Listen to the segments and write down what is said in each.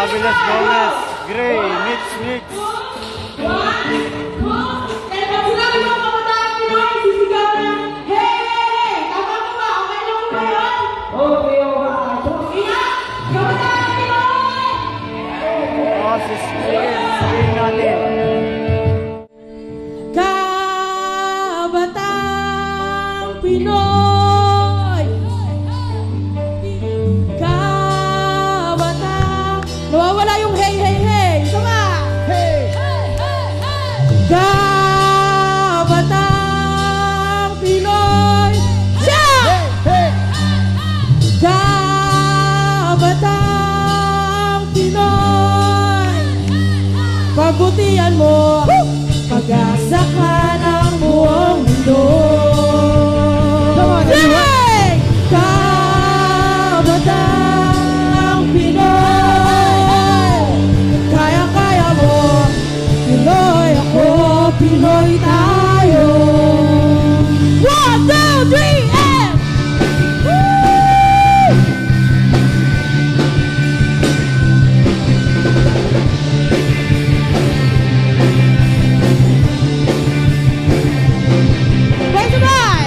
Aviles Gomez, Gray, Mitch. Kaya pag sinabi mo kabataan Pinoy, sisigaw na, hey! Tama ko ba? Okay lang mo ba yun? Okay, Ingat! Kabataan Pinoy! Sabihin natin. Kabataan Pinoy! Kabataan... Nawawala yung hey, hey, hey! Sama! Kabataan Pinoy! Siya! Kabataan Pinoy! Pagbutihan mo, pag-asa ka ng buong mundo. Hey! Kabataan Pinoy! Kaya-kaya mo, Pinoy ako, Pinoy tayo. 1, 2, 3, and... Woo! Sabay-sabay!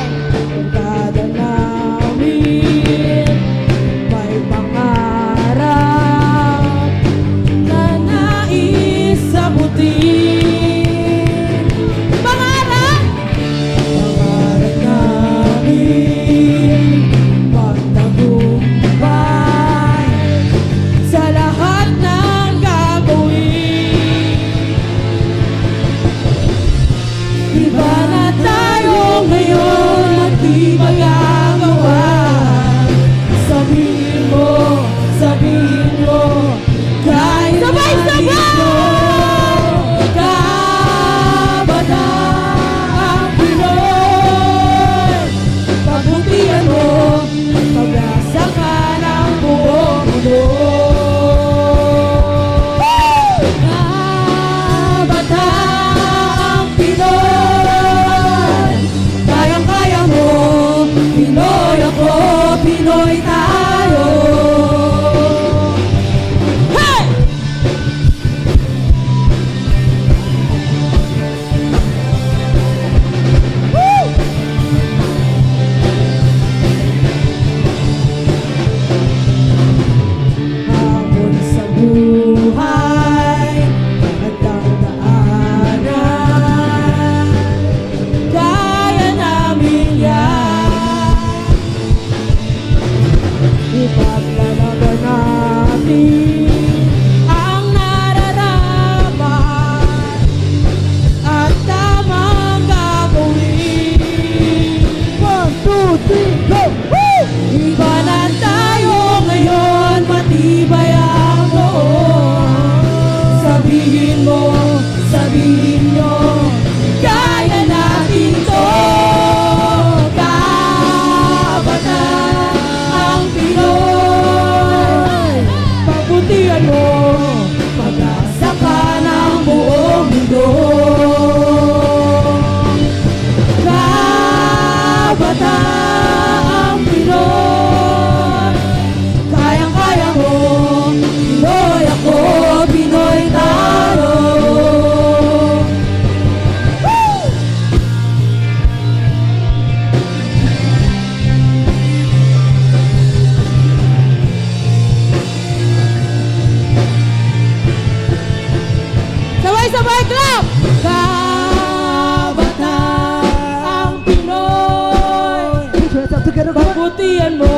Barkada namin, may pangarap na nais sagutin. Pangarap! Pangarap namin, magtagumpay sa lahat ng gagawin. Iba na tayo ngayon at di magagawa. Sabihin mo, kahit sabay-sabay! Kabataan Pinoy! Pagbutihan mo, pag-asa ka ng buong mundo. Kabataan Pinoy! Kayang-kaya mo, Pinoy ako, Pinoy tayo. Hey! Woo! Hamon sa buhay, nagdadaanan, kaya namin yan. Ipaglalaban natin ang nararaman at tamang gagawin. 1, 2, 3, go! Woo! Iba na tayo ngayon, matibay ang loob. Sabihin nyo, kaya natin to. Kabataan Pinoy! Pagbutihan mo, pag-asa ka ng buong mundo. Kabataan Pinoy! Kayang-kaya mo, Pinoy ako, Pinoy tayo. Woo! Sabay-sabay clap! Kabataan Pinoy! Pagbutihan mo,